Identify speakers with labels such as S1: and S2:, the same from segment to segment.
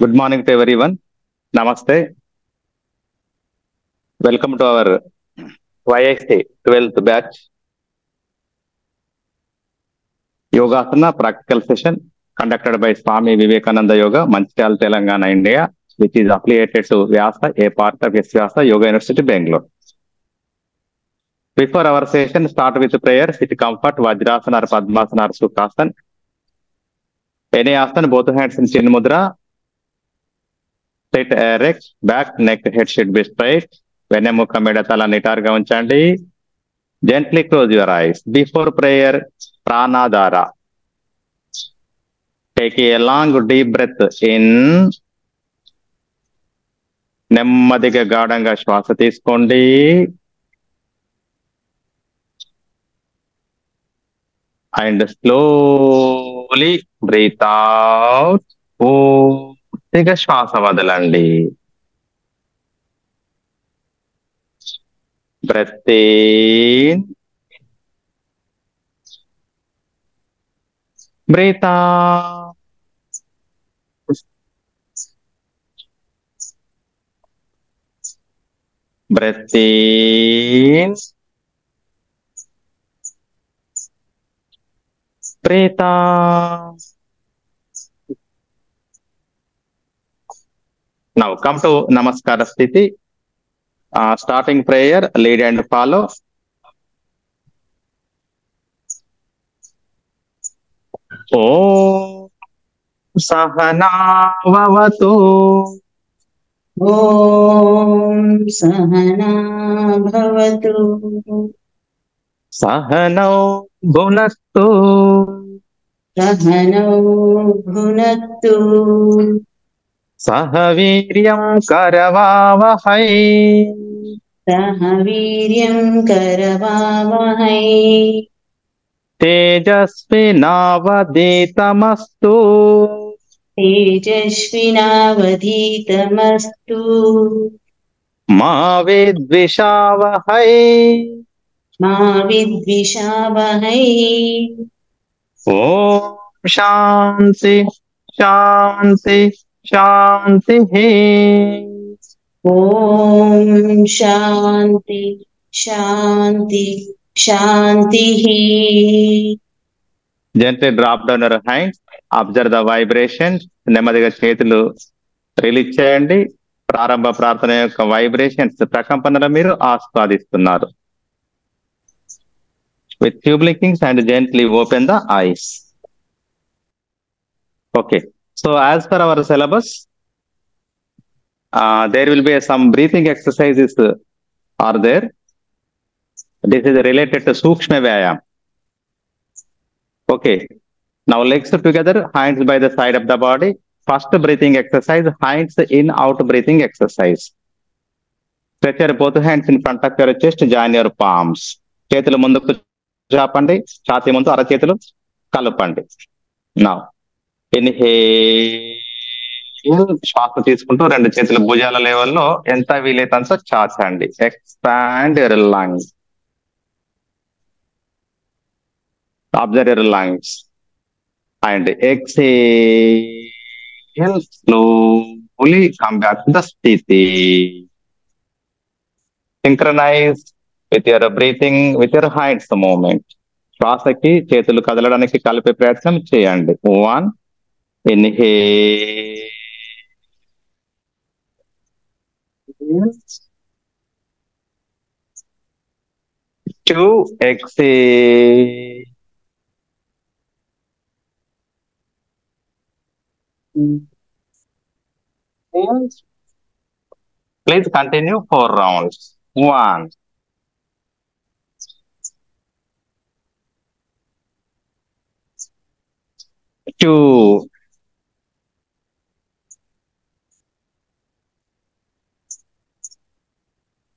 S1: Good morning to everyone. Namaste. Welcome to our YIC 12th batch Yogasana practical session conducted by Swami Vivekananda Yoga, Manchiral, Telangana, India, which is affiliated to Vyasa, a part of Vyasa Yoga University, Bangalore. Before our session, start with prayer, sit comfort, Vajrasana or Padmasana or Sukhasana. Any asana, both hands in Chin Mudra. Sit erect, back, neck, head should be straight. Venemuka Medatala Nitarga Unchandi. Gently close your eyes. Before prayer, Pranadhara. Take a long deep breath in. నెమ్మదిగా గాఢంగా శ్వాస తీసుకోండి. And slowly breathe out. పూర్తిగా శ్వాస వదలండి. Breath in, breathe out. Breath in, breathe out. Now come to Namaskara Sthiti. Starting prayer, lead and follow. Om Sahana Vavatu.
S2: ॐ सहना भवतु
S1: सहनौ भुनक्तु
S2: सहनौ भुनक्तु
S1: सह वीर्यं करवावहै
S2: सह वीर्यं करवावहै
S1: तेजस्विनावधीतमस्तु
S2: तेजस्विनावधीतमस्तु
S1: मा विद्विषावहै
S2: मा विद्विषावहै
S1: ॐ शान्ति शान्ति शान्तिः.
S2: ॐ शान्ति शान्ति शान्तिः.
S1: Gently drop down your hands, observe the vibrations. నెమ్మదిగా చేతులు రిలీజ్ చేయండి. ప్రారంభ ప్రార్థన యొక్క వైబ్రేషన్స్ ప్రకంపనలు మీరు ఆస్వాదిస్తున్నారు. With few blinkings and gently open the eyes. Okay, so as per our syllabus, there will be some breathing exercises are there. This is related to Sukshma Vyayam. Okay, now legs together, hands by the side of the body. First breathing exercise, hands in, out breathing exercise. Stretch your both hands in front of your chest, join your palms. చేతులు ముందుకు చాపండి, ఛాతీ ముందు అరచేతులు కలపండి. Now, inhale, శ్వాస తీసుకుంటూ రెండు చేతుల భుజాల లెవెల్లో ఎంత వీలైతే అంత చాచండి. Expand your lungs. Observe your lungs. And exhale, slowly come back to the sthiti. Synchronize with your breathing, with your hands the moment. శ్వాసకి చేతులు కదలడానికి కలిపే ప్రయత్నం చేయండి. 1, inhale. 2, exhale. 3. Please continue 4 rounds. 1, 2,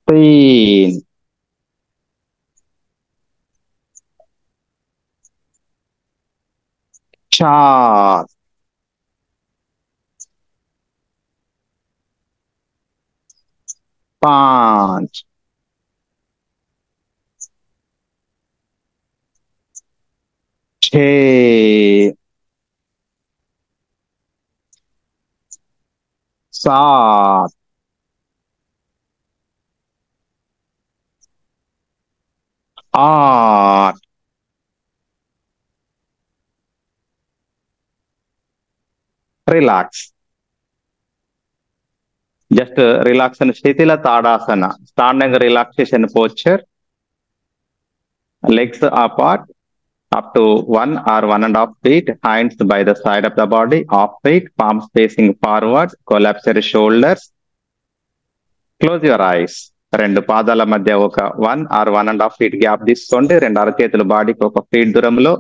S1: 3, 4, 5, 6, Sat. Art. Relax. Just relax and Shitila Tadasana. Standing relaxation posture. Legs apart up to 1 or 1.5 feet. Hands by the side of the body. Off feet. Palms facing forward. Collapse your shoulders. Close your eyes. రెండు పాదాల మధ్య ఒక 1 or 1.5 feet gap తీసుకోండి. రెండు అరచేతులు బాడీకి ఒక feet దూరంలో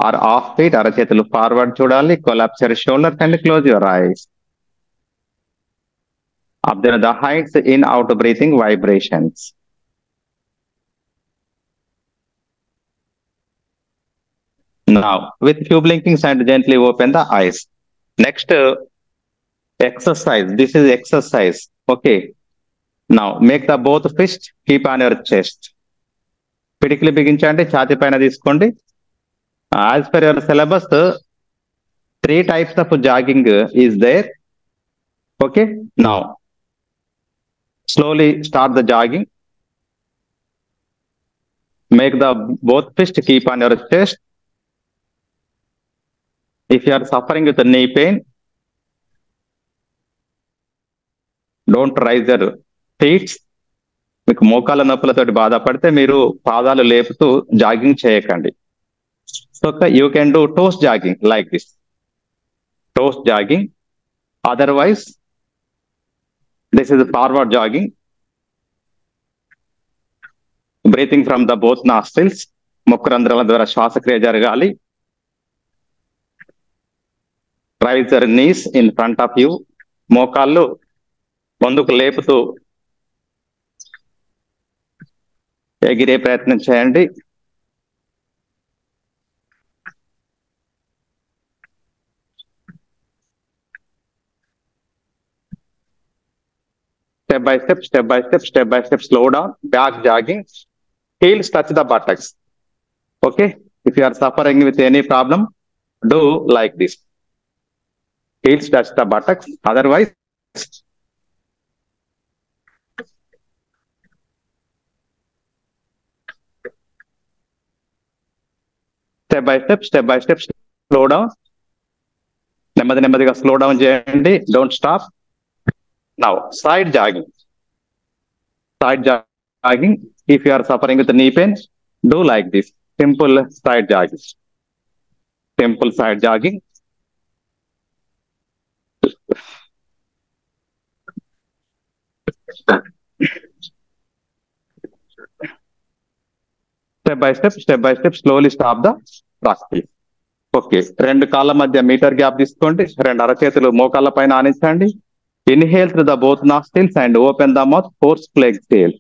S1: ఆర్ హాఫ్ ఫీట్ అరచేతులు ఫార్వర్డ్ చూడాలి. Collapse your shoulders and close your eyes. Observe the heights in out breathing vibrations. Now, with few blinkings and gently open the eyes. Next exercise. This is exercise. Okay. Now, make the both fists keep on your chest. పిడికిలి బిగించండి, ఛాతీ పైన తీసుకోండి. As per your syllabus, 3 types of jogging is there. Okay. Now, slowly start the jogging. Make the both fists keep on your chest. If you are suffering with knee pain, don't raise your feet. మీకు మోకాల నొప్పులతోటి బాధపడితే మీరు పాదాలు లేపుతూ jogging చేయకండి. So you can do toes jogging like this. Toes jogging. Otherwise this is forward jogging. Breathing from the both nostrils. ముక్కు రంధ్రాల ద్వారా శ్వాసక్రియ జరగాలి. Raise your knees in front of you. మోకాళ్ళు ముందుకు లేపుతూ ఎగిరే ప్రయత్నం చేయండి. Step by step, step by step, step by step, slow down. Back jogging. Heels touch the buttocks. Okay. If you are suffering with any problem, do like this. Heels touch the buttocks. Otherwise, step by step, slow down. నెమ్మదిగా slow down చేయండి. Don't stop. Now, side jogging. Side jogging. If you are suffering with knee pain, do like this. Simple side jogging. Simple side jogging. Step by step, slowly stop the practice. Okay. రెండు కాళ్ళ మధ్య metre gap తీసుకోండి. రెండు అరచేతులు మోకాళ్ళ పైన ఆనించండి. Inhale through the both nostrils and open the mouth. Forceful exhale.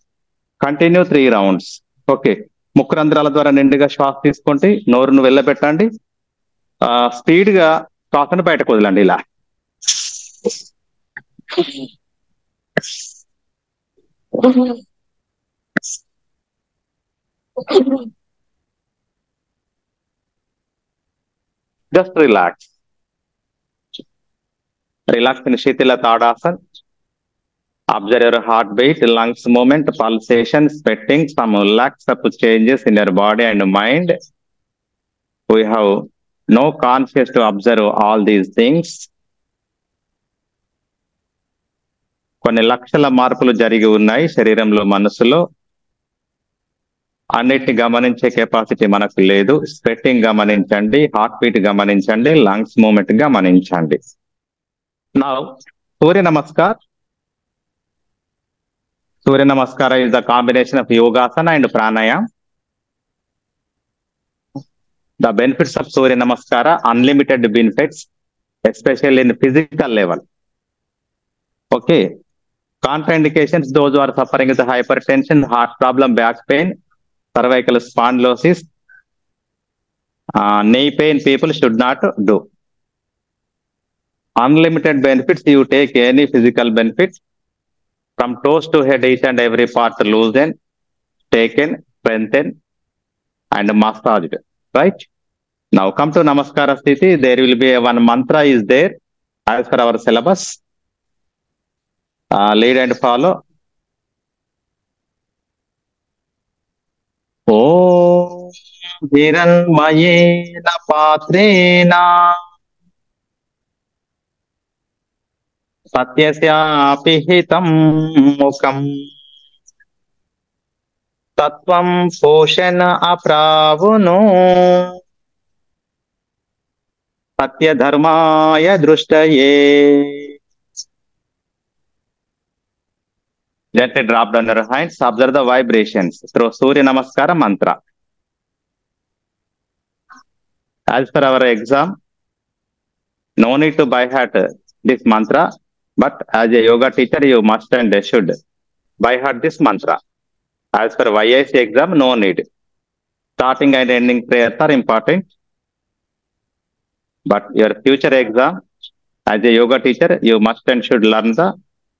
S1: Continue 3 rounds. ఓకే. ముక్కు రంధ్రాల ద్వారా నిండుగా శ్వాస తీసుకోండి. నోరును వెళ్ళబెట్టండి. స్పీడ్ గా శ్వాసను బయటకు వదలండి. ఇలా just relax. Relax in Shitila Tadasana. Observe your heartbeat, lungs movement, pulsation, sweating, some lax up changes in your body and mind. We have no conscious to observe all these things. కొన్ని లక్షల మార్పులు జరిగి ఉన్నాయి శరీరంలో, మనసులో. అన్నిటిని గమనించే capacity మనకు లేదు. స్వెట్టింగ్ గమనించండి, హార్ట్ బీట్ గమనించండి, లంగ్స్ మూమెంట్ గమనించండి. నౌ సూర్య నమస్కార్. సూర్య నమస్కార is the combination of yogasana and pranayama. The benefits of Surya Namaskara, unlimited benefits, especially in physical level. Okay. Contraindications, those who are suffering with hypertension, heart problem, back pain, cervical spondylosis, knee pain, people should not do. Unlimited benefits, you take any physical benefits. From toes to head, each and every part loosen, taken, strengthen, and massaged. Right? Now come to Namaskara Sthiti. There will be one mantra is there as per our syllabus. Lead and follow. ఓ హిరణ్మయేన పాత్రేణ సత్యస్యాపి హితం ముఖం తత్వం పోషణ అప్రావును సత్యధర్మాయ దృష్టయే. Gently drop down your hands. Observe the vibrations through Surya Namaskara mantra. As per our exam, no need to by heart this mantra, but as a yoga teacher, you must and should by heart this mantra. As per YIC exam, no need. Starting and ending prayers are important, but your future exam, as a yoga teacher, you must and should learn the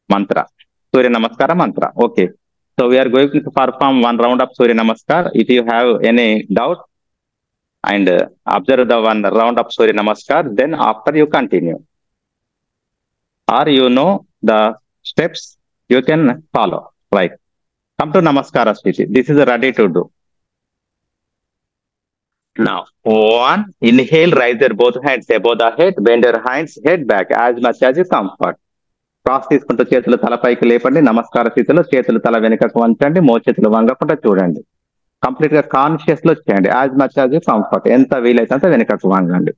S1: mantra. Surya Namaskara mantra. Okay. So we are going to perform one round of Surya Namaskar. If you have any doubt and observe the one round of Surya Namaskar, then after you continue. Or you know the steps, you can follow. Right. Come to Namaskara Sthiti. This is ready to do. Now, one, inhale, raise your both hands above the head, bend your hands, head back as much as you comfort. శ్వాస తీసుకుంటూ చేతులు తలపైకి లేపండి. నమస్కార స్థితిలో చేతులు తల వెనుకకు వంచండి. మోచేతులు వంగకుండా చూడండి. కంప్లీట్ గా కాన్షియస్ లో చేయండి. As much as comfort. ఎంత వీలైతే అంత వెనుకకు వంగండి.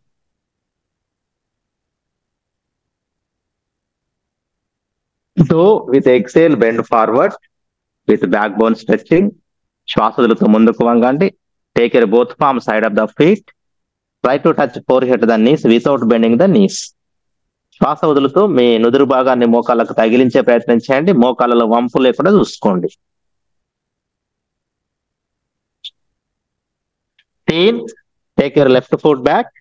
S1: So with exhale bend forward with backbone stretching. శ్వాస వదులుతూ ముందుకు వంగండి. Take your both palm side of the feet. Try to touch forehead the knees without bending the knees. శ్వాస వదులుతూ మీ నుదురు భాగాన్ని మోకాళ్ళకు తగిలించే ప్రయత్నం చేయండి. మోకాళ్ళలో వంపు లేకుండా చూసుకోండి. Take your left foot back.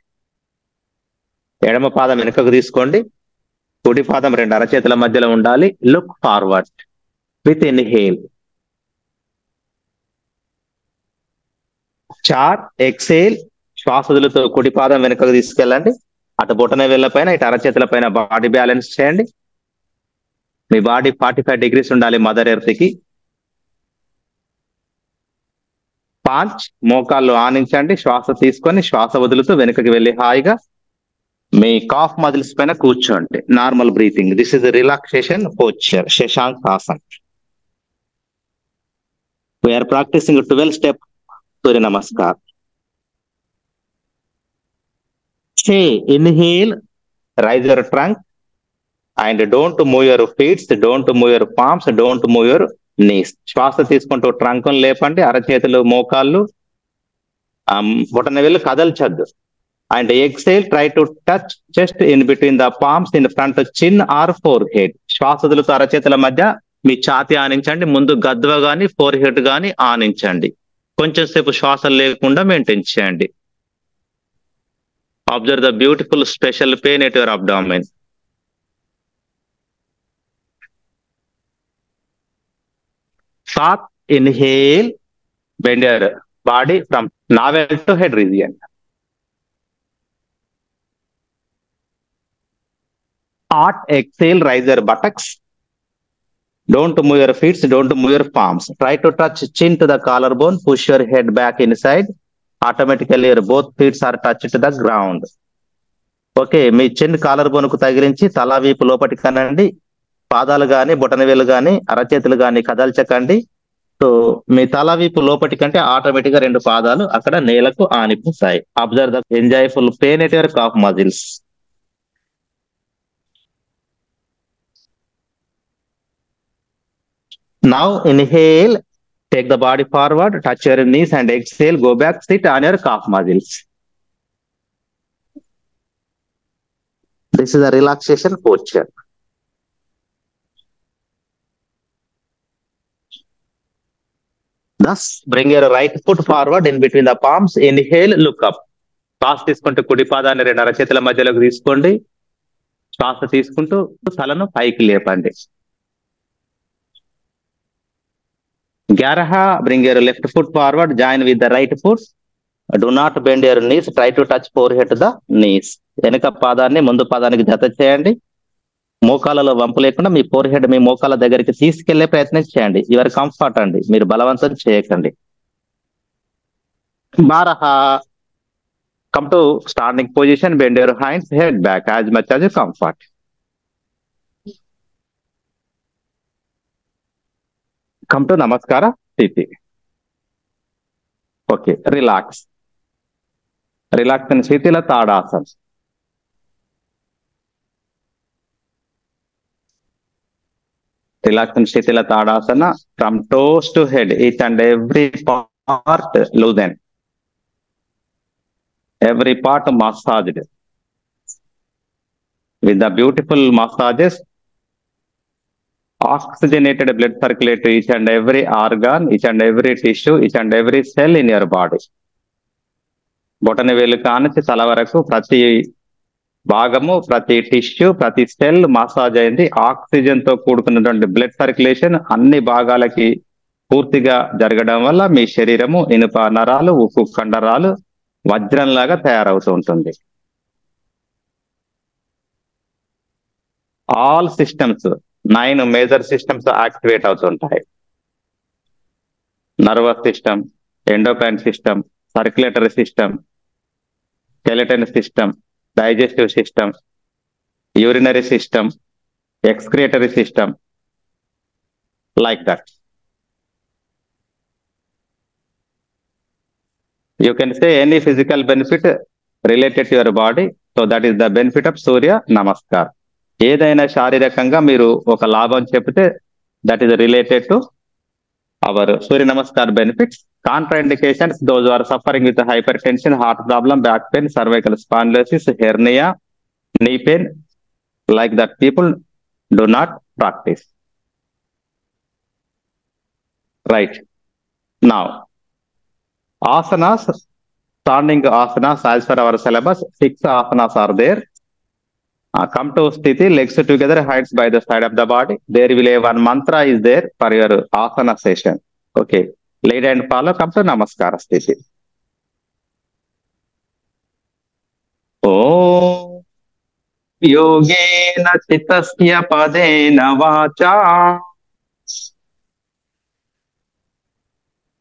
S1: ఎడమ పాదం వెనుకకు తీసుకోండి. కుడి పాదం రెండు అరచేతుల మధ్యలో ఉండాలి. Look forward with inhale. 4 exhale. శ్వాస వదులుతూ కుడి పాదం వెనుకకు తీసుకెళ్ళండి. అటు బొటన వేళ్ల పైన ఇటు అరచేతుల పైన బాడీ బ్యాలెన్స్ చేయండి. మీ బాడీ 45 degrees ఉండాలి మదర్ ఎర్త్ కి. 5 మోకాళ్ళు ఆనించండి. శ్వాస తీసుకొని శ్వాస వదులుతూ వెనుకకి వెళ్ళి హాయిగా మీ కాఫ్ మజిల్స్ పైన కూర్చోండి. Normal breathing. This is relaxation posture, Shashank Asan. We're practicing 12 step Surya Namaskar. Inhale, raise your trunk and don't move your feet, don't move your palms, don't move your knees. శ్వాస తీసుకుంటూ ట్రంక్ లేపండి. అరచేతులు మోకాళ్ళు బొటన వేళ్ళు కదల్చద్దు. And exhale, try to touch chest in between the palms in front chin or forehead. శ్వాస వదులుతూ అరచేతుల మధ్య మీ ఛాతి ఆనించండి. ముందు గద్వ గాని ఫోర్ హెడ్ గాని ఆనించండి. కొంచెం సేపు శ్వాస లేకుండా మెయింటైన్ చేయండి. Observe the beautiful special pain at your abdomen. Inhale, bend your body from navel to head region. 8 exhale, raise your buttocks. Don't move your feet, don't move your palms. Try to touch chin to the collarbone, push your head back inside. Automatically your both feet are touched to the ground. Okay, మీ chin collar బోన్కు తగిలించి తల వీపు లోపటి కనండి. పాదాలు గాని బొటన వేలు గాని అరచేతులు గాని కదల్చకండి. సో మీ తల వీపు లోపటి కంటే ఆటోమేటిక్ గా 2 పాదాలు అక్కడ నేలకు ఆనిపోతాయి. Observe the enjoyful pain at your calf muscles. Now inhale, take the body forward, touch your knees and exhale, go back, sit on your calf muscles. This is a relaxation posture. Thus, bring your right foot forward in between the palms. Inhale, look up. శ్వాస తీసుకుంటూ కుడి పాదాన్ని 2 అరచేతుల మధ్యలోకి తీసుకోండి. శ్వాస తీసుకుంటూ తలను పైకి లేపండి. 11, bring your left foot forward, join with the right foot. Do not bend your knees, try to touch forehead to the knees. వెనుక పాదాన్ని ముందు పాదానికి జత చేయండి. మోకాలలో వంపు లేకుండా మీ ఫోర్ హెడ్ మీ మోకాల దగ్గరికి తీసుకెళ్లే ప్రయత్నం చేయండి. యువర్ కంఫర్ట్ అండి, మీరు బలవంతం చేయకండి. బారహా come to standing position, bend your hands, head back as much as you comfort. Come to namaskara sthiti. Okay, relax in sthitila tadasana. Relax in sthitila tadasana, from toes to head, each and every part loosen. Every part massaged with the beautiful massages. Oxygenated blood circulate to each and every organ, each and every tissue, each and every cell in your body. బొటన వేలు కానించి తల వరకు ప్రతి భాగము, ప్రతి tissue, ప్రతి cell massage అయింది. ఆక్సిజన్ తో కూడుకున్నటువంటి బ్లడ్ సర్క్యులేషన్ అన్ని భాగాలకి పూర్తిగా జరగడం వల్ల మీ శరీరము ఇనుప నరాలు, ఉక్కు కండరాలు వజ్రంలాగా తయారవుతూ ఉంటుంది. All systems 9 major systems activate అవుతుంటాయి. Nervous system, endocrine system, circulatory system, skeleton system, digestive system, urinary system, excretory system, like that. You can say any physical benefit related to your body, so that is the benefit of Surya Namaskar. ఏదైనా శారీరకంగా మీరు ఒక లాభం చెప్తే that is related to our Surya Namaskar benefits. Contraindications, those who are suffering with hypertension, heart problem, back pain, cervical spondylosis, hernia, knee pain, like that people do not practice. Right. Now, asanas, standing asanas, as per our syllabus, 6 asanas are there. Come to sthiti, legs together, hands by the side of the body. There will be one mantra is there for your asana session. Okay, lead and follow. Come to namaskara sthiti. Om yogena chitasya padena vacha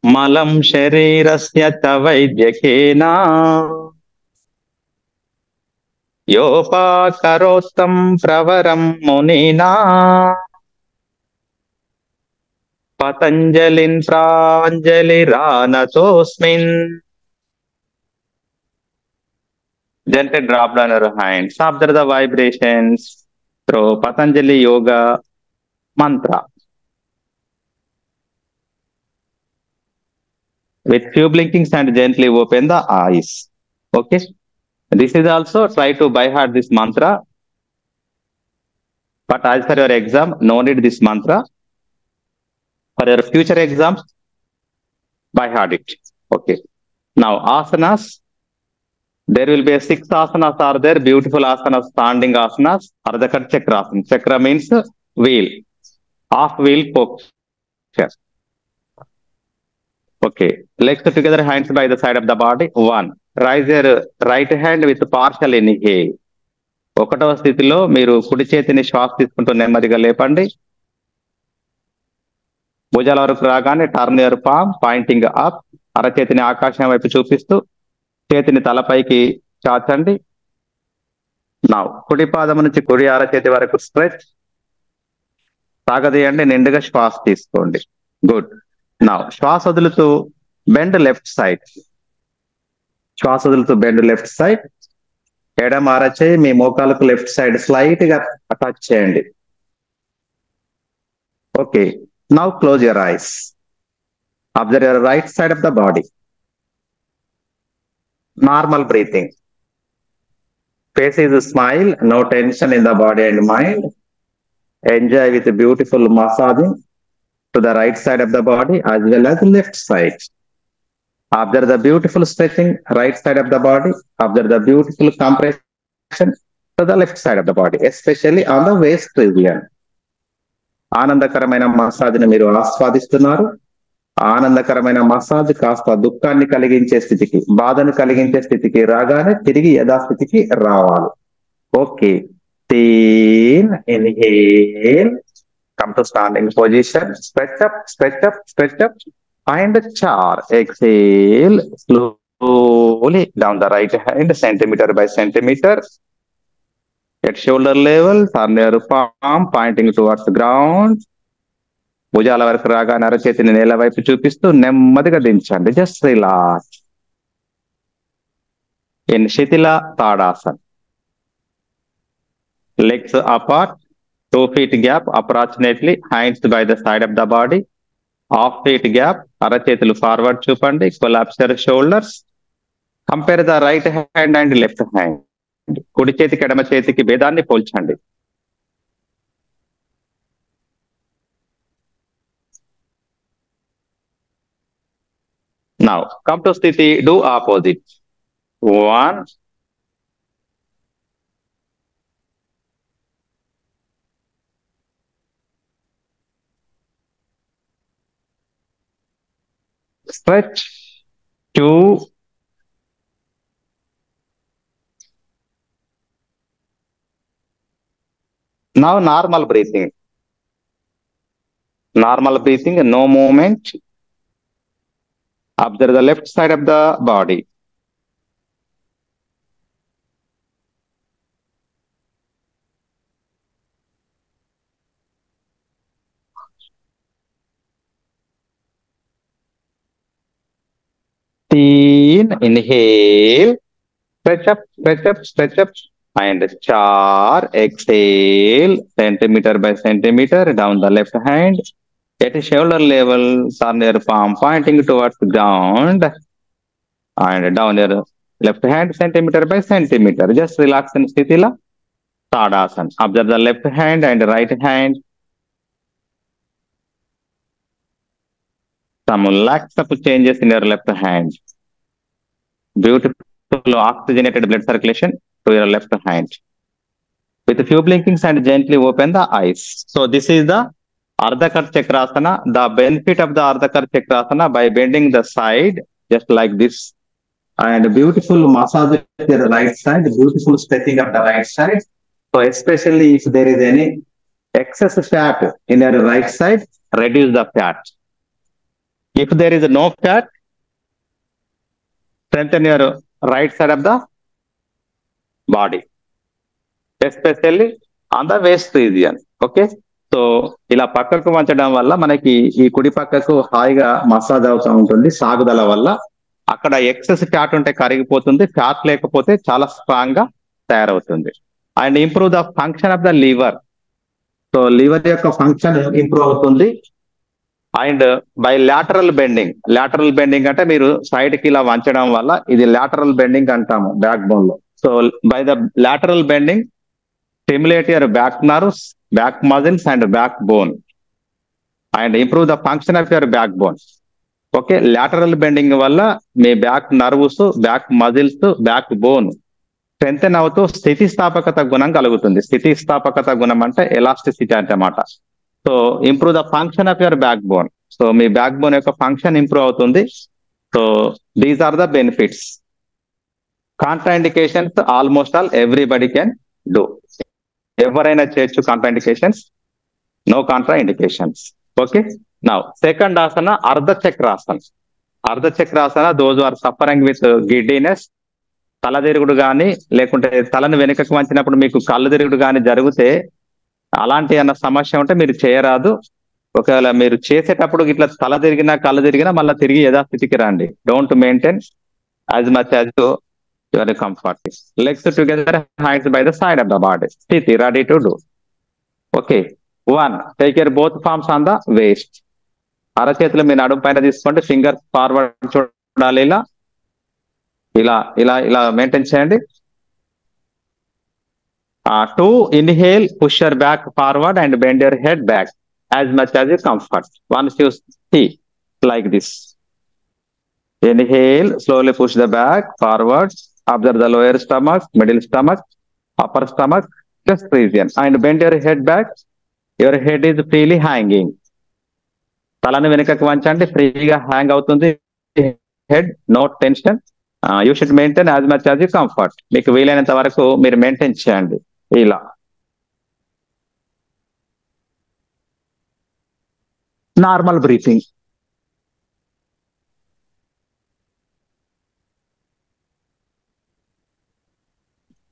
S1: malam sharirasya tavaidhyakena योपाकरोत्तं प्रवरं मुनिना पतञ्जलिं प्राञ्जलिरानतोऽस्मिन्. Gently drop down your hands, observe the vibrations through Patanjali Yoga mantra. With few blinkings and gently open the eyes. Okay. This is also try to by heart this mantra, but as for your exam, no need this mantra. For your future exams, by heart it. Okay. Now asanas, there will be 6 asanas are there, beautiful asanas, standing asanas. Ardhaka Chakrasana. Chakra means wheel, half wheel posture. Okay. Legs together, hands by the side of the body. 1. Raise your right hand with partial inhale. 1వ స్థితిలో మీరు కుడి చేతిని శ్వాస తీసుకుంటూ నెమ్మదిగా లేపండి. భుజాల వరకు రాగానే turn your palm pointing up. అరచేతిని ఆకాశం వైపు చూపిస్తూ చేతిని తలపైకి చాచండి. నా కుడి పాదం నుంచి కుడి అరచేతి వరకు స్ట్రెచ్. సాగదీయండి, నిండుగా శ్వాస తీసుకోండి. గుడ్. నా శ్వాస వదులుతూ బెండ్ లెఫ్ట్ సైడ్. శ్వాస వదులుతూ బెండ్ లెఫ్ట్ సైడ్. ఎడమ అరచేయి మీ మోకాలకు లెఫ్ట్ సైడ్ స్లైట్ గా టచ్ చేయండి. Okay. Now close your eyes. Observe your right side of the body. Normal breathing. Face is a smile, no tension in the body and mind. Enjoy with beautiful massaging to the right side of the body as well as left side. Observe the beautiful stretching right side of the body. Observe the beautiful compression to the left side of the body, especially on the waist region. ఆనందకరమైన మసాజ్ని మీరు ఆస్వాదిస్తున్నారు. ఆనందకరమైన massage కాస్త దుఃఖాన్ని కలిగించే స్థితికి, బాధను కలిగించే స్థితికి రాగానే తిరిగి యథాస్థితికి రావాలి. Okay. 3. Inhale. Come to standing position. Stretch up, stretch up, stretch up. And 4. Exhale. Slowly down the right hand, centimeter by centimeter. At shoulder level, turn your palm pointing towards the ground. భుజాల వరకు రాగా నరచేతిని నేల వైపు చూపిస్తూ నెమ్మదిగా దించండి. Just relax. In Shithila Tadasan. Legs apart, 2 feet gap approximately, hands by the side of the body, half feet gap, అరచేతులు forward చూపండి, collapse your shoulders. Compare the right hand and left hand. కుడి చేతికి ఎడమ చేతికి భేదాన్ని పోల్చండి. Now, come to sthiti, do opposite. 1, stretch, 2, now normal breathing. Normal breathing, no movement. Observe the left side of the body. Inhale, stretch up, stretch up, stretch up. And 4, exhale, centimeter by centimeter, down the left hand. At shoulder level, turn your palm pointing towards the ground. And down your left hand, centimeter by centimeter. Just relax in Sthitila Tadasana. Observe the left hand and right hand. Some lax up changes in your left hand. Beautiful oxygenated blood circulation to your left hand. With a few blinkings and gently open the eyes. So this is the Ardhakar Chakrasana. The benefit of the Ardhakar Chakrasana by bending the side just like this. And beautiful massage to the right side, beautiful stretching of the right side. So especially if there is any excess fat in your right side, reduce the fat. If there is no fat, strengthen your right side of the body, especially on the waist region. Okay. So ఇలా పక్కకు వంచడం వల్ల మనకి ఈ కుడి పక్కకు హాయిగా massage అవుతూ ఉంటుంది. సాగుదల వల్ల అక్కడ ఎక్సెస్ ఫ్యాట్ ఉంటే కరిగిపోతుంది, ఫ్యాట్ లేకపోతే చాలా స్ట్రాంగ్ గా తయారవుతుంది. And improve the function of the liver. So liver యొక్క ఫంక్షన్ ఇంప్రూవ్ అవుతుంది. అండ్ బై లాటరల్ బెండింగ్ అంటే మీరు సైడ్ కి ఇలా వంచడం వల్ల ఇది లాటరల్ బెండింగ్ అంటాము బ్యాక్ బోన్ లో. So by the lateral bending stimulate your back nerves, back muscles and backbone and improve the function of your backbone. Okay, lateral bending వల్ల మీ back nerves, back muscles, backbone strengthen అవుతూ స్థితిస్థాపకత గుణం కలుగుతుంది. స్థితిస్థాపకత గుణం అంటే ఎలాస్టిసిటీ అన్నమాట. So improve the function of your backbone. సో మీ బ్యాక్ బోన్ యొక్క ఫంక్షన్ ఇంప్రూవ్ అవుతుంది. So these are the benefits. Contraindications almost all everybody can do. ఎవరైనా చేయొచ్చు contraindications, no contraindications. Okay, now second asana Ardhachakrasana. Ardhachakrasana those are suffering with giddiness, తల తిరుగుడు కానీ లేకుంటే తలను వెనుకకు వంచినప్పుడు మీకు కళ్ళు తిరుగుడు కానీ జరిగితే అలాంటి అన్న సమస్య ఉంటే మీరు చేయరాదు. ఒకవేళ మీరు చేసేటప్పుడు ఇట్లా తల తిరిగినా కళ్ళు తిరిగినా మళ్ళీ తిరిగి యథాస్థితికి రండి. Don't maintain as much as your comfort. Legs together, hands by the side of the body. Sthiti, ready to do. Okay. 1. Take your both palms on the waist. అరచేతులు మీ నడుము పైన తీసుకోండి. ఫింగర్ ఫార్వర్డ్ చూడాలి. ఇలా ఇలా ఇలా ఇలా మెయింటైన్ చేయండి. 2. Inhale, push your back forward and bend your head back as much as you comfort. Once you see like this. Inhale, slowly push the back forward. Observe the lower stomach, middle stomach, upper stomach, chest region, and bend your head back. Your head is freely hanging. తలను వెనుకకు వంచండి, ఫ్రీగా hang అవుతుంది head, no tension. You should maintain as much as you comfort. మీకు వీలైనంత వరకు మీరు maintain చేయండి ఇలా. Normal breathing.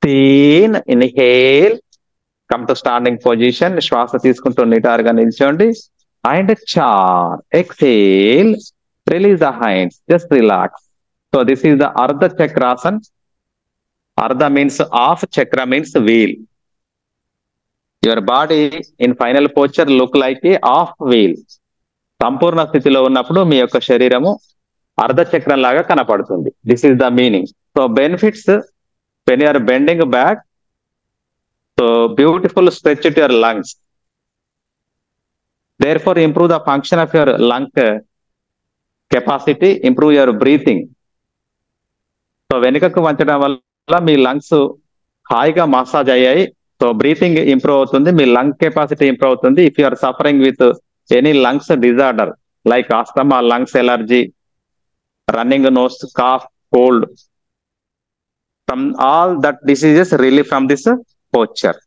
S1: Thin inhale, come to standing position, శ్వాస తీసుకుంటూ నిటారుగా నిల్చోండి. And char, exhale, release the hands, just relax. So this is the Ardha Chakrasana. Ardha means half, chakra means wheel. Your body in final posture look like a half wheel. సంపూర్ణ స్థితిలో ఉన్నప్పుడు మీ యొక్క శరీరము అర్ధ చక్రం లాగా కనపడుతుంది. This is the meaning. So benefits when you are bending back, so beautiful stretch to your lungs. Therefore, improve the function of your lung capacity, improve your breathing. So వెనుకకు వంచడం వల్ల మీ లంగ్స్ హాయిగా మసాజ్ అయ్యాయి. So breathing improve అవుతుంది, మీ lung capacity improve అవుతుంది. If you are suffering with any lungs disorder like asthma, lungs allergy, running nose, cough, cold, from all that diseases relief from this posture.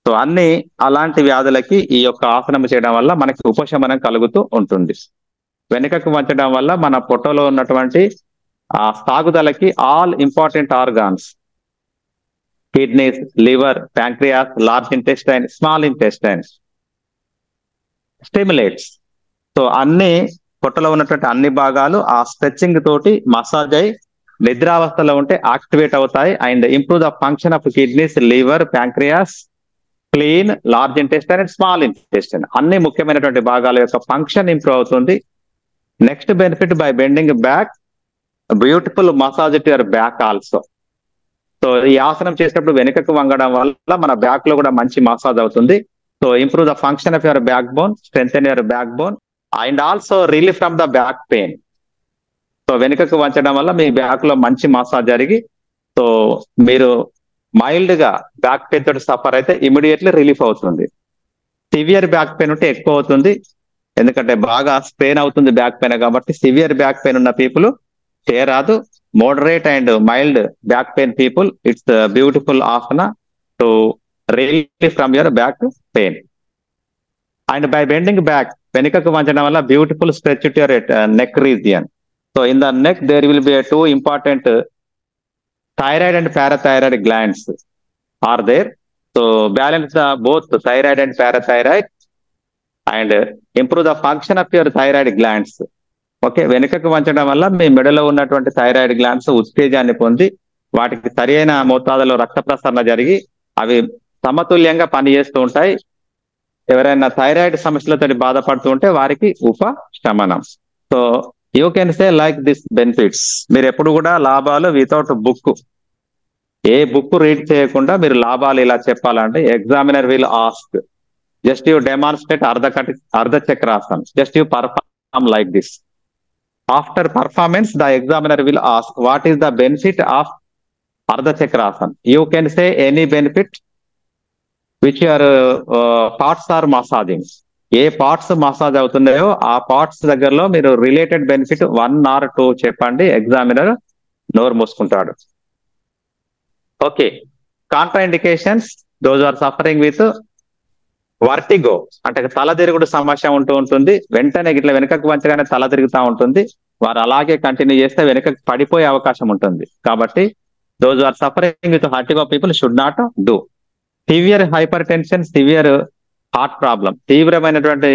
S1: So అన్ని అలాంటి వ్యాధులకి ఈ యొక్క ఆసనం చేయడం వల్ల మనకి ఉపశమనం కలుగుతూ ఉంటుంది. వెనుకకు వంచడం వల్ల మన పొట్టలో ఉన్నటువంటి ఆ సాగుదలకి all important organs, kidneys, liver, pancreas, large intestine, small intestine stimulates. So అన్ని పొట్టలో ఉన్నటువంటి అన్ని భాగాలు ఆ స్ట్రెచ్చింగ్ తోటి మసాజ్ అయి నిద్రావస్థలో ఉంటే యాక్టివేట్ అవుతాయి. And improve the function of kidneys, liver, pancreas, clean, large intestine and small intestine అన్ని ముఖ్యమైనటువంటి భాగాల యొక్క ఫంక్షన్ ఇంప్రూవ్ అవుతుంది. Next benefit, by bending back, beautiful massage to your back also. So ఈ ఆసనం చేసినప్పుడు వెనుకకు వంగడం వల్ల మన బ్యాక్ లో కూడా మంచి మసాజ్ అవుతుంది. So improve the function of your backbone, strengthen your back bone and also relief from the back pain. So వెనుకకు వంచడం వల్ల మీ బ్యాక్ లో మంచి మసాజ్ జరిగి సో మీరు మైల్డ్ గా బ్యాక్ పెయిన్ తోటి సఫర్ అయితే ఇమీడియట్లీ రిలీఫ్ అవుతుంది. సివియర్ బ్యాక్ పెయిన్ ఉంటే ఎక్కువ అవుతుంది, ఎందుకంటే బాగా స్ట్రెయిన్ అవుతుంది బ్యాక్ పెయిన్ కాబట్టి. సివియర్ బ్యాక్ పెయిన్ ఉన్న పీపుల్ చేయరాదు. Moderate and mild back pain people, it's beautiful Haasan to relief from your back pain. And by bending back, వెనుకకు వంచడం వల్ల beautiful stretch to your neck region. So in the neck there will be two important thyroid and parathyroid glands are there. So balance the both thyroid and parathyroid and improve the function of your thyroid glands. Okay, వెనుకకు వంచడం వల్ల మీ మెడలో ఉన్నటువంటి thyroid glands ఉత్తేజాన్ని పొంది వాటికి సరైన మోతాదులో రక్త ప్రసరణ జరిగి అవి సమతుల్యంగా పనిచేస్తూ ఉంటాయి. ఎవరైనా థైరాయిడ్ సమస్యలతో బాధపడుతూ ఉంటే వారికి ఉపశమనం. So you can say like this benefits. మీరు ఎప్పుడు కూడా లాభాలు without book, a book read చేయకుండా మీరు లాభాలు ఇలా చెప్పాలంటే examiner will ask, just you demonstrate Ardha Chakrasana, just you perform like this. After performance the examiner will ask what is the benefit of Ardha Chakrasana. You can say any benefit which your parts are massaging. ఏ parts massage అవుతున్నాయో ఆ parts దగ్గరలో మీరు related benefit 1 or 2 చెప్పండి, examiner నోరు మూసుకుంటాడు. Okay, contraindications, those are suffering with vertigo అంటే తల తిరుగుడు సమస్య ఉంటూ ఉంటుంది. వెంటనే ఇట్లా వెనుకకు వంచగానే తల తిరుగుతూ ఉంటుంది. వారు అలాగే కంటిన్యూ చేస్తే వెనుకకు పడిపోయే అవకాశం ఉంటుంది. కాబట్టి those are suffering with vertigo people should not do. Severe hypertension, severe heart problem, తీవ్రమైనటువంటి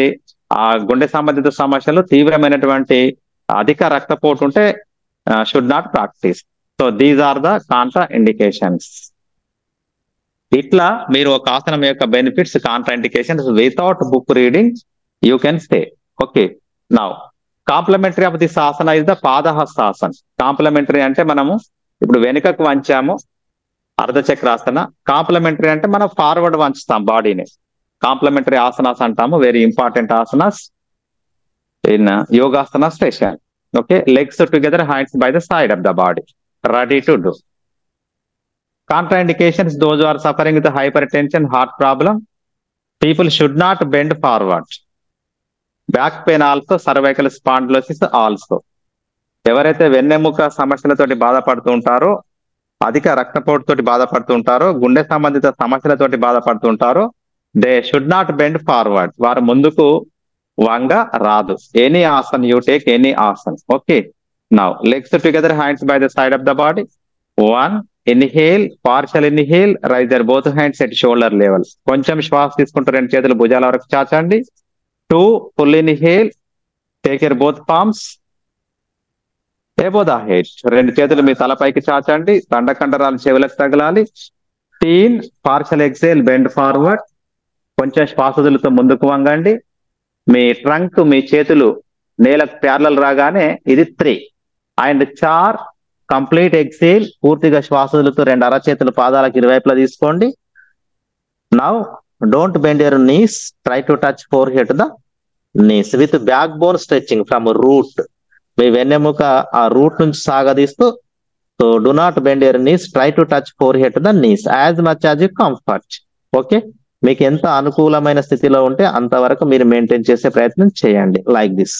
S1: ఆ గుండె సంబంధిత సమస్యలు, తీవ్రమైనటువంటి అధిక రక్తపోటు ఉంటే should not practice. So these are the contraindications. ఇట్లా మీరు ఒక ఆసనం యొక్క benefits, contraindications without book reading you can stay. Okay, now complementary of this asana is the Padahastasan. Complementary అంటే మనము ఇప్పుడు వెనుకకు వంచాము అర్ధచక్రాసన, కాంప్లిమెంటరీ అంటే మనం ఫార్వర్డ్ వంచుతాం బాడీని. కాంప్లిమెంటరీ ఆసనాస్ అంటాము, very important asanas in yogasana session. Okay, legs together, hands by the side of the body, ready to do. Contraindications, those who are suffering with hypertension, heart problem, people should not bend forward. Back pain also, cervical spondylosis also. ఎవరైతే వెన్నెముక సమస్యలతోటి బాధపడుతూ ఉంటారో, అధిక రక్తపోటుతోటి బాధపడుతూ ఉంటారో, గుండె సంబంధిత సమస్యలతోటి బాధపడుతూ ఉంటారో, they should not bend forward. వారు ముందుకు Vanga Radu. Any asana you take, any asana. Okay. Now, legs together, hands by the side of the body. One, inhale, partial inhale, raise their both hands at shoulder level. కొంచెం శ్వాస తీసుకుంటూ రెండు చేతులు భుజాల వరకు చాచండి. 2, full inhale, take your both palms above the head. రెండు చేతులు మీ తలపైకి చాచండి, దండకండరాలు చెవులకు తగలాలి. 3, partial exhale, bend forward. కొంచెం శ్వాస వదులుతూ ముందుకు వంగండి. మీ ట్రంక్, మీ చేతులు నేలకు ప్యారలల్ రాగానే ఇది 3. అండ్ 4, కంప్లీట్ ఎక్సేల్, పూర్తిగా శ్వాస వదులుతూ రెండు అరచేతులు పాదాలకు ఇరువైపులా తీసుకోండి. Now don't bend your knees, try to touch forehead the knees with backbone stretching from root. మీ వెన్నెముక ఆ రూట్ నుంచి సాగదీస్తూ, so do not bend your knees, try to touch forehead the knees as much as you comfort. Okay, మీకు ఎంత అనుకూలమైన స్థితిలో ఉంటే అంతవరకు మీరు మెయింటైన్ చేసే ప్రయత్నం చేయండి. Like this.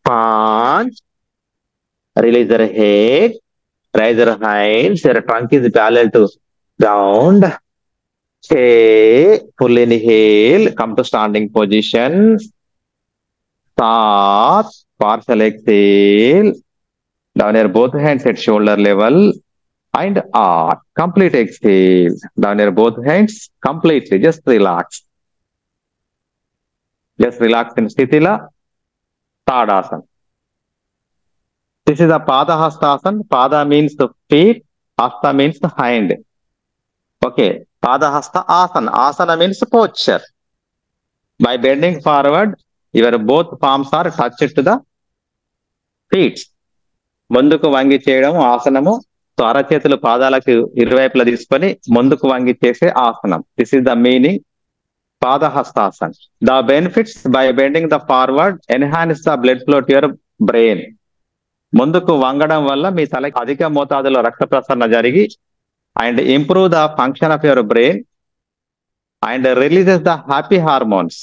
S1: Punch, release your head, raise your hands, your trunk is parallel to ground. Full inhale, come to standing position. Start, partial exhale, down your both hands at shoulder level. And out, complete exhale, down your both hands completely, just relax. Just relax in Sthitila. Tadasana. This is a Pada Hastasana. Pada means the feet, Hasta means the hand. Okay, Pada Hasta Asana. Asana means posture. By bending forward, your both palms are touched to the feet. ముందుకు వంగి చేయడం ఆసనము. So అరచేతులు పాదాలకు ఇరువైపులా తీసుకొని ముందుకు వంగి చేసే ఆసనం. This is the meaning Padahastasana. The benefits by bending the forward enhance the blood flow to your brain. ముందుకు వంగడం వల్ల మీ తలకి అధిక మోతాదులో రక్త ప్రసరణ జరిగి and improve the function of your brain and releases the happy hormones,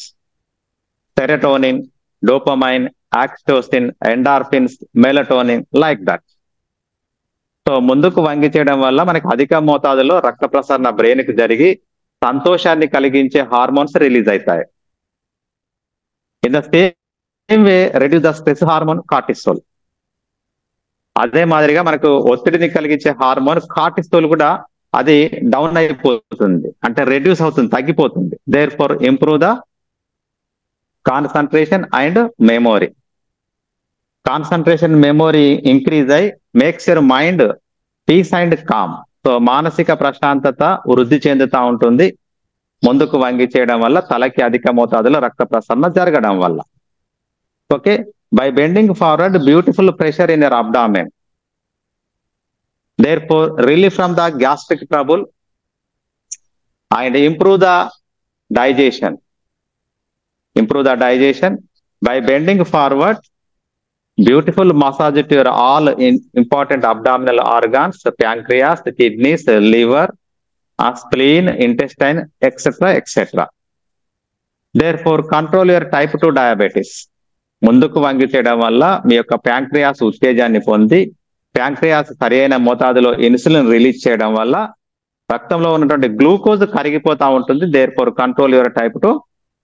S1: serotonin, dopamine, oxytocin, endorphins, melatonin, like that. So ముందుకు వంగి చేయడం వల్ల మనకి అధిక మోతాదులో రక్త ప్రసరణ బ్రెయిన్ కి జరిగి సంతోషాన్ని కలిగించే హార్మోన్స్ రిలీజ్ అవుతాయి. In the same way reduce the stress hormone cortisol. అదే మాదిరిగా మనకు ఒత్తిడిని కలిగించే హార్మోన్ కార్టిసోల్ కూడా అది డౌన్ అయిపోతుంది, అంటే రెడ్యూస్ అవుతుంది, తగ్గిపోతుంది. Therefore improve the concentration and memory. Concentration, memory increase అయి makes your mind peace and calm. So మానసిక ప్రశాంతత వృద్ధి చెందుతా ఉంటుంది ముందుకు వంగి చేయడం వల్ల, తలకి అధిక మోతాదులో రక్త ప్రసరణ జరగడం వల్ల. Okay, by bending forward beautiful pressure in your abdomen. Therefore relief from the gastric trouble and improve the digestion. Improve the digestion by bending forward. Beautiful massage to your all important abdominal organs, pancreas, kidneys, liver, spleen, intestine, etc., etc. Therefore, control your type 2 diabetes. ముందుకు వంగి చేయడం వల్ల మీ యొక్క pancreas ఉత్తేజాన్ని పొంది, pancreas సరైన మోతాదులో insulin release చేయడం వల్ల రక్తంలో ఉన్నటువంటి గ్లూకోజ్ కరిగిపోతా ఉంటుంది. Therefore, control your type 2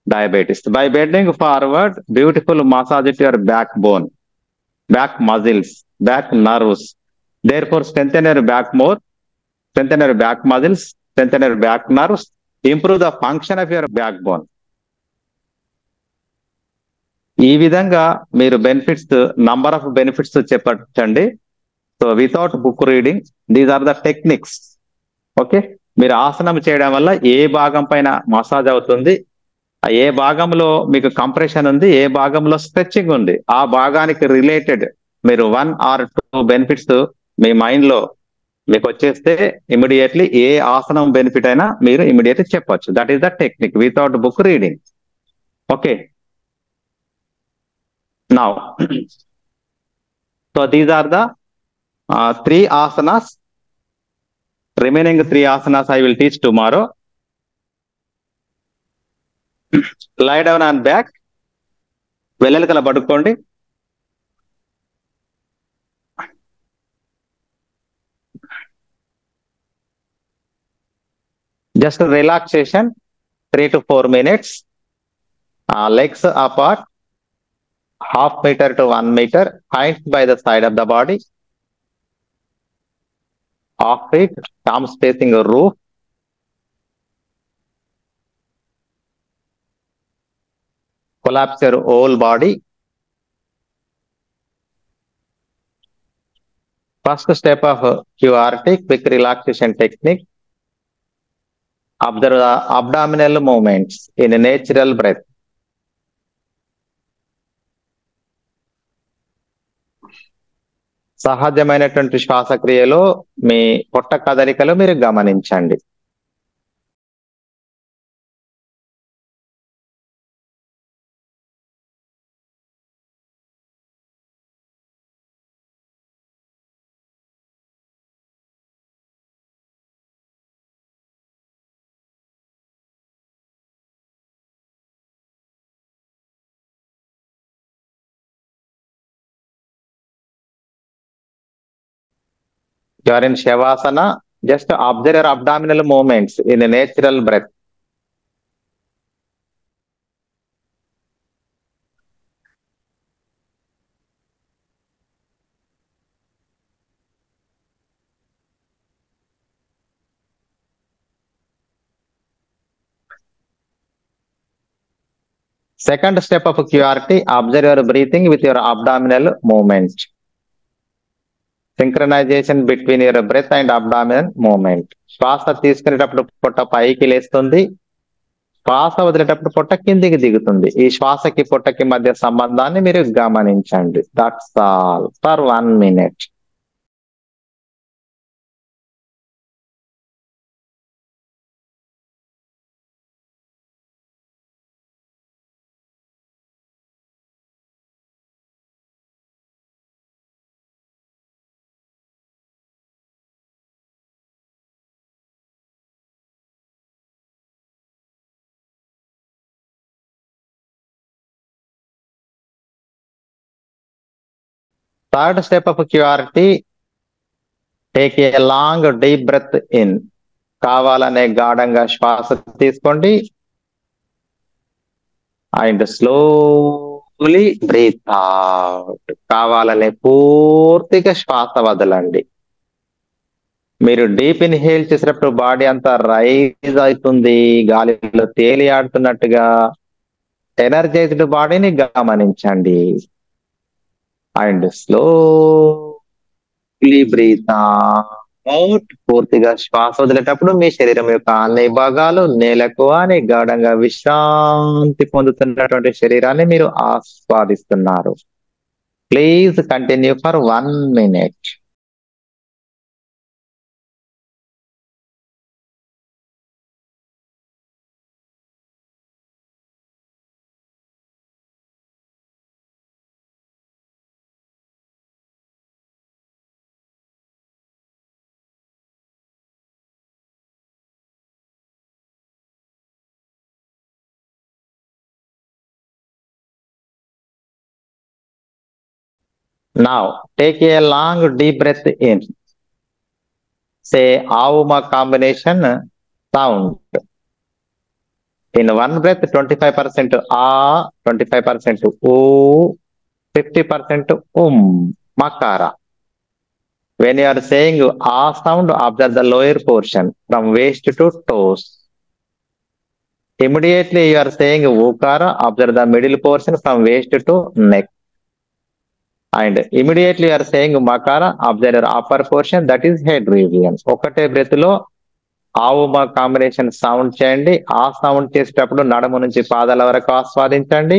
S1: diabetes. By bending forward, beautiful massage to your backbone, back muscles, back nerves. Therefore, strengthen your back more, strengthen your back muscles, strengthen your back nerves, improve the function of your backbone. ఈ విధంగా మీరు benefits, number of benefits చెప్పండి. So without book reading, these are the techniques. Okay, మీరు ఆసనం చేయడం వల్ల ఏ భాగం పైన మసాజ్ అవుతుంది, ఏ భాగంలో మీకు కంప్రెషన్ ఉంది, ఏ భాగంలో స్ట్రెచ్చింగ్ ఉంది, ఆ భాగానికి రిలేటెడ్ మీరు 1 or 2 బెనిఫిట్స్ మీ మైండ్ లో మీకు వచ్చేస్తే ఇమీడియట్లీ ఏ ఆసనం బెనిఫిట్ అయినా మీరు ఇమీడియట్లీ చెప్పొచ్చు. That is the technique without book reading. Okay, now so these are the 3 asanas. Remaining 3 asanas I will teach tomorrow. Lie down on back, వెల్లెలకల పడుకోండి. Just relaxation, 3 to 4 minutes. Legs apart, half meter to 1 meter, hands by the side of the body, off feet, palms facing a roof. Collapse your whole body. First step of QRT, quick relaxation technique. Observe the abdominal movements in a natural breath. సహజమైనటువంటి శ్వాసక్రియలో మీ పొట్ట కదలికలు మీరు గమనించండి. You are in Shavasana, just observe your abdominal movements in a natural breath. Second step of QRT, observe your breathing with your abdominal movement. Synchronization between your breath and abdominal movement. శ్వాస తీసుకునేటప్పుడు పొట్ట పైకి లేస్తుంది, శ్వాస వదిలేటప్పుడు పొట్ట కిందికి దిగుతుంది. ఈ శ్వాసకి పొట్టకి మధ్య సంబంధాన్ని మీరు గమనించండి. That's all for 1 minute. Third step of QRT, take a long deep breath in. కావాలనే గాఢంగా శ్వాస తీసుకోండి అండ్ స్లోలీ బ్రీత్ అవుట్. కావాలనే పూర్తిగా శ్వాస వదలండి. మీరు డీప్ ఇన్హేల్ చేసినప్పుడు బాడీ అంతా రైజ్ అవుతుంది, గాలిలో తేలి ఆడుతున్నట్టుగా. ఎనర్జైజ్డ్ బాడీని గమనించండి అండ్ స్లోలీ బ్రీత్ అవుట్. పూర్తిగా శ్వాస వదిలేటప్పుడు మీ శరీరం యొక్క అన్ని భాగాలు నేలకు అని గాఢంగా విశ్రాంతి పొందుతున్నటువంటి శరీరాన్ని మీరు ఆస్వాదిస్తున్నారు. Please continue for 1 minute. Now take a long deep breath in. Say Avuma combination sound. In one breath, 25% A, 25% O, 50% Makara. When you are saying A sound, observe the lower portion from waist to toes. Immediately you are saying Ukara, observe the middle portion from waist to neck. And immediately you are saying Makara, observe your upper portion, that is head region. ఒకటే breath లో ఆవుమ combination sound చేయండి. ఆ sound చేసేటప్పుడు నడుము నుంచి పాదాల వరకు ఆస్వాదించండి.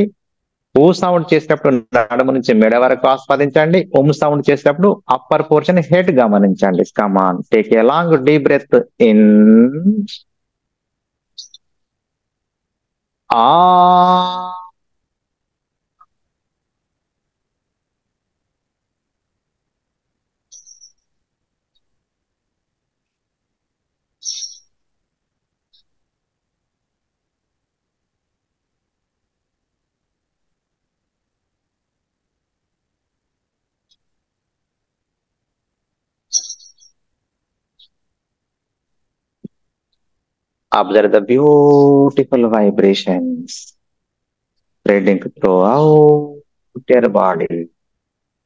S1: ఊ సౌండ్ చేసేటప్పుడు నడుము నుంచి మెడ వరకు ఆస్వాదించండి. సౌండ్ చేసేటప్పుడు అప్పర్ పోర్షన్ హెడ్ గమనించండి. Come on, take a long deep breath in. ఆ Observe the beautiful vibrations spreading throughout your body.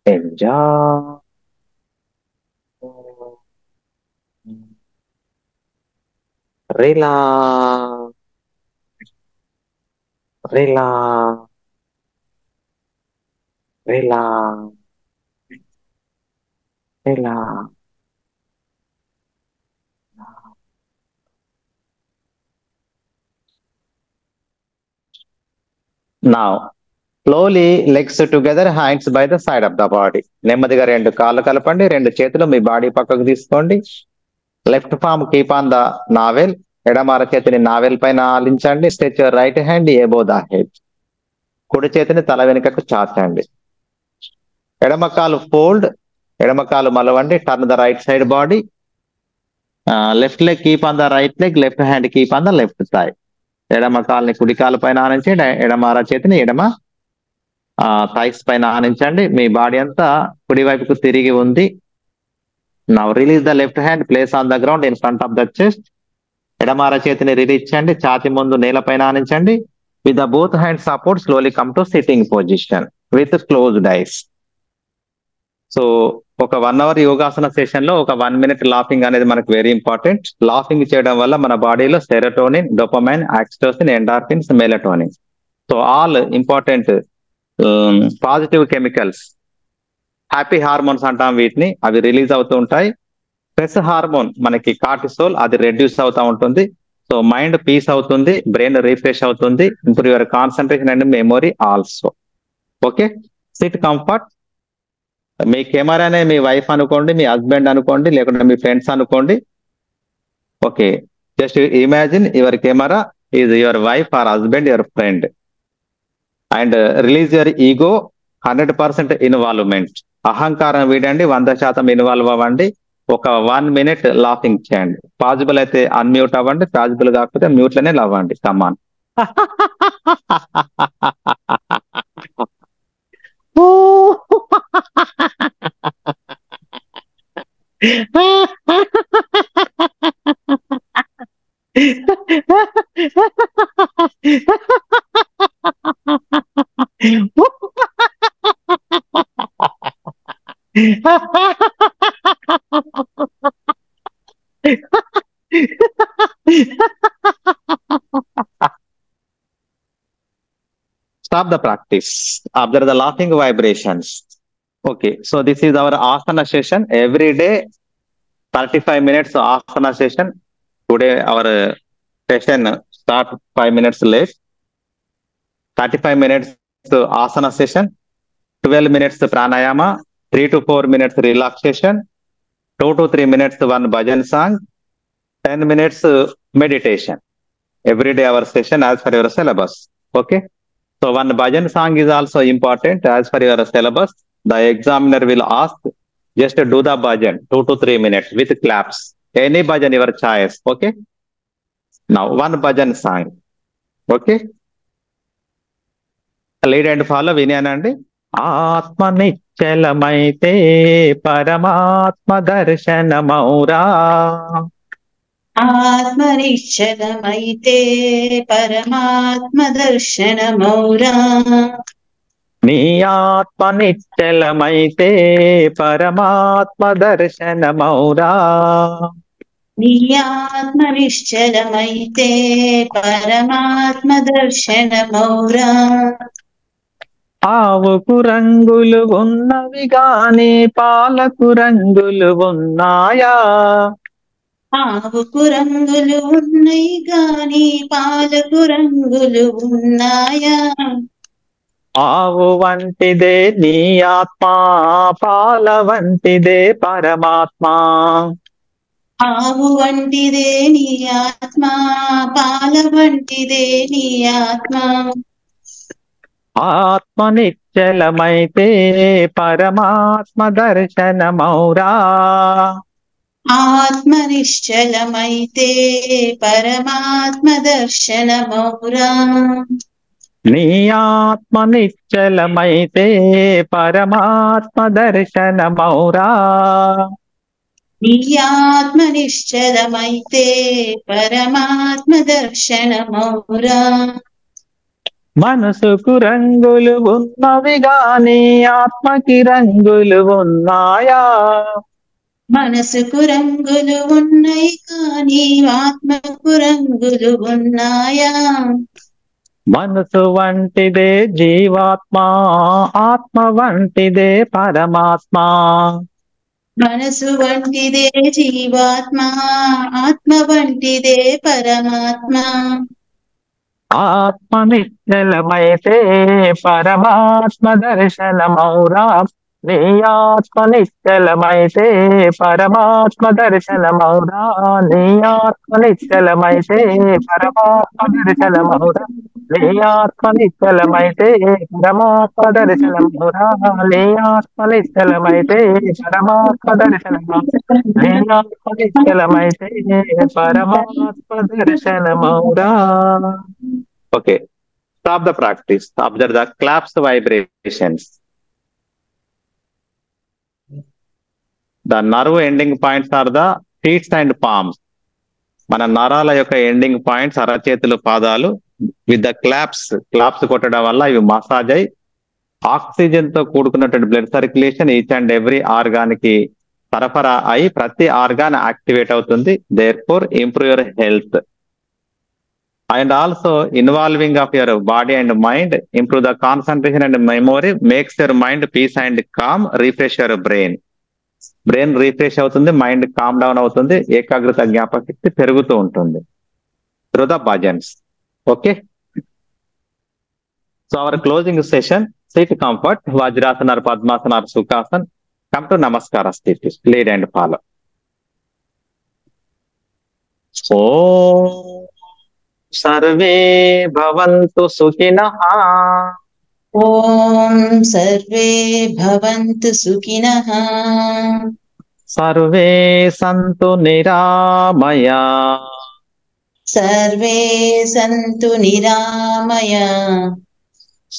S1: Enjoy. Relax. Relax. Relax. Relax. Now, slowly legs together, hands by the side of the body. నెమ్మదిగా రెండు కాళ్ళు కలపండి, రెండు చేతులు మీ body పక్కకు తీసుకోండి. Left palm keep on the navel, ఎడమ చేతిని నావెల్ పైన ఆలించండి. Stretch your right hand above the head, కుడి చేతిని తల వెనుకకు చాచండి. ఎడమ కాలు ఫోల్డ్, ఎడమ కాలు మలవండి. Turn the right side body. Left leg keep on the right leg, left hand keep on the left side. ఎడమ కాలుని కుడి కాలు పైన ఆనించండి, ఎడమ చేతిని ఎడమ థైస్ పైన ఆనించండి. మీ బాడీ అంతా కుడి వైపుకు తిరిగి ఉంది. Now release the left hand, place on the ground in front of the chest. ఎడమ చేతిని రిలీజ్ చేయండి, ఛాతి ముందు నేల పైన ఆనించండి. With the both hand support slowly come to sitting position with closed eyes. So ఒక 1 hour యోగాసన సెషన్ లో ఒక 1 minute లాఫింగ్ అనేది మనకు వెరీ ఇంపార్టెంట్. లాఫింగ్ చేయడం వల్ల మన బాడీలో serotonin, dopamine, oxytocin, endorphins, melatonin, so all important positive chemicals, happy hormones అంటాం వీటిని, అవి రిలీజ్ అవుతూ ఉంటాయి. స్ట్రెస్ హార్మోన్ మనకి కార్టిసోల్, అది రెడ్యూస్ అవుతూ ఉంటుంది. సో మైండ్ పీస్ అవుతుంది, బ్రెయిన్ రిఫ్రెష్ అవుతుంది, improve your concentration and memory also. Okay, sit comfort. మీ కెమెరానే మీ వైఫ్ అనుకోండి, మీ హస్బెండ్ అనుకోండి, లేకుంటే మీ ఫ్రెండ్స్ అనుకోండి. Okay, just imagine your camera is your wife or husband, your friend, and release your ego. 100% involvement, అహంకారం వీడండి, 100% ఇన్వాల్వ్ అవ్వండి. ఒక 1 minute లాఫింగ్ చేయండి. పాసిబుల్ అయితే అన్మ్యూట్ అవ్వండి, పాసిబుల్ కాకపోతే మ్యూట్ లోనే లవ్వండి. కమాన్. Stop the practice. Observe the laughing vibrations. Okay, so this is our asana session. Every day 35 minutes asana session. Today our session start 5 minutes late. 35 minutes asana session, 12 minutes pranayama, 3 to 4 minutes relaxation, 2 to 3 minutes one bhajan song, 10 minutes meditation. Every day our session as per your syllabus. Okay, so one bhajan song is also important as per your syllabus. The examiner will ask, just do the bhajan 2 to 3 minutes with claps. Any bhajan your choice. Okay, now one bhajan song. Okay, lead and follow వినానండి. ఆత్మ నిశ్చలమైతే పరమాత్మ దర్శనమౌరా,
S2: ఆత్మ నిశ్చలమైతే పరమాత్మ దర్శనమౌరా,
S1: నీ ఆత్మ నిశ్చలమైతే పరమాత్మ దర్శనమౌరా,
S2: నీ ఆత్మ నిశ్చలమైతే పరమాత్మ దర్శనమౌరా.
S1: ఆవుకు రంగులు ఉన్నవి గాని పాలకు రంగులు ఉన్నాయా,
S2: ఆవుకు రంగులు ఉన్నాయి గాని పాలకు రంగులు ఉన్నాయా,
S1: ఆవు వంటిదే నీ ఆత్మ, పాల వంటిదే పరమాత్మ,
S2: ఆవు వంటిదే నీ ఆత్మ, పాల వంటిదే నీ ఆత్మ.
S1: ఆత్మ నిశ్చలమైతే పరమాత్మ దర్శనమౌరా,
S2: ఆత్మ నిశ్చలమైతే పరమాత్మ దర్శనమౌరా,
S1: నీ ఆత్మ నిశ్చలమైతే పరమాత్మ దర్శనమౌరా.
S2: నీ ఆత్మ నిశ్చలమైతే పరమాత్మ దర్శనమౌరా.
S1: మనసుకు రంగులు ఉన్నవి గాని ఆత్మకి రంగులు ఉన్నాయా?
S2: మనసుకు రంగులు ఉన్నాయి కానీ ఆత్మకు రంగులు ఉన్నాయా?
S1: మనసు వంటిదే జీవాత్మ, ఆత్మ వంటిదే పరమాత్మ.
S2: మనసు వంటిదే జీవాత్మ, ఆత్మ వంటిదే పరమాత్మ.
S1: ఆత్మ నిశ్చలమైతే పరమాత్మ దర్శనమౌరా. నీ ఆత్మ నిశ్చలమైతే పరమాత్మ దర్శనమౌరా. నీ ఆత్మ నిశ్చలమైతే పరమాత్మ దర్శనమౌరా. నీ ఆత్మ నిశ్చలమైతే పరమాత్మ దర్శనమౌరా. నీ ఆత్మ నిశ్చలమైతే పరమాత్మ దర్శనమౌరా. నీ ఆత్మ నిశ్చలమైతే పరమాత్మ దర్శనమౌరా. Okay, stop the practice. Observe the claps vibrations. The nerve ending points are the feet and palms. మన నరాల యొక్క ఎండింగ్ పాయింట్స్ అరచేతులు, పాదాలు. విత్ ద క్లాప్స్ కొట్టడం వల్ల ఇవి మసాజ్ అయి ఆక్సిజన్ తో కూడుకున్నటువంటి blood circulation each and every organ కి సరఫరా అయి ప్రతి ఆర్గాన్ యాక్టివేట్ అవుతుంది. Therefore improve your health. And also involving of your body and mind, improve the concentration and memory, makes your mind peace and calm, refresh your brain. Brain refresh అవుతుంది, mind calm down అవుతుంది, ఏకాగ్రత జ్ఞాపకశక్తి పెరుగుతూ ఉంటుంది through the bhajans. Okay, so our closing session, sit comfort, Vajrasana or Padmasana or Sukhasana. Come to Namaskara state, lead and follow. Om सर्वे भवन्तु सुखिनः.
S2: ఓం survey భవంతు సుఖినః.
S1: सर्वे सन्तु निरामया.
S2: సర్వే సంతు నిరామయ.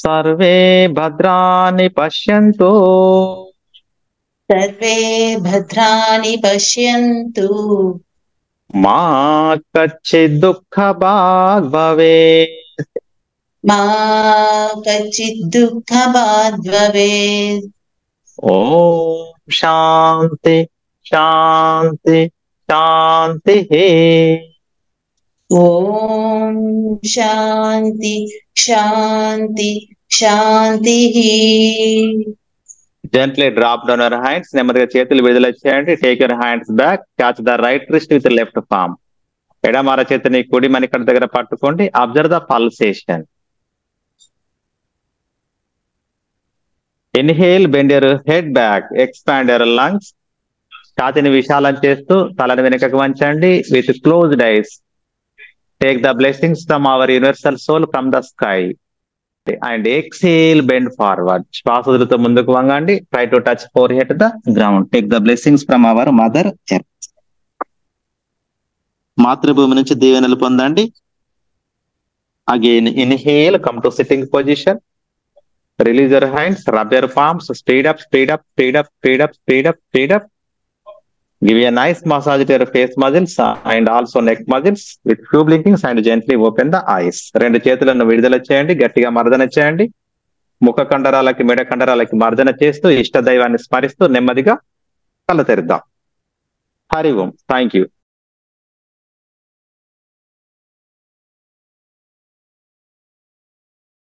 S1: सर्वे भद्राणि पश्यन्तु.
S2: సర్వే భద్రాణి పశ్యంతు.
S1: మా కచ్చిత్ దుఃఖభాగ్ భవేత్.
S2: మా కచ్చిత్ దుఃఖభాగ్ భవేత్.
S1: ఓం శాంతి శాంతి శాంతి.
S2: ఓం శాంతి శాంతి శాంతి.
S1: Gently drop down your hands. నెమ్మదిగా చేతులు విడుదల చేయండి. Take your hands back. Catch the right wrist with left palm. ఎడమర చేతిని కుడి మణికట్టు దగ్గర పట్టుకోండి. Observe the pulsation. Inhale, bend your head back, expand your lungs. ఛాతిని విశాలం చేస్తూ తలని వెనుకకు వంచండి. With closed eyes take the blessings from our universal soul from the sky. And exhale, bend forward. శ్వాస వదులుతూ ముందుకు వంగండి. Try to touch forehead the ground. Take the blessings from our mother earth. మాతృభూమి నుంచి దీవెనలు పొందండి. Again inhale, come to sitting position. Release your hands, rub your palms, speed up speed up speed up speed up speed up speed up. Give a nice massage to your face muscles and also neck muscles with few blinkings and gently open the eyes. రెండు చేతులను విడుదల చేయండి, గట్టిగా మర్దన చేయండి. ముఖ కండరాలకి, మెడ కండరాలకి మర్దన చేస్తూ ఇష్ట దైవాన్ని స్మరిస్తూ నెమ్మదిగా కళ్ళు తెరుద్దాం. హరి ఓం. Thank you.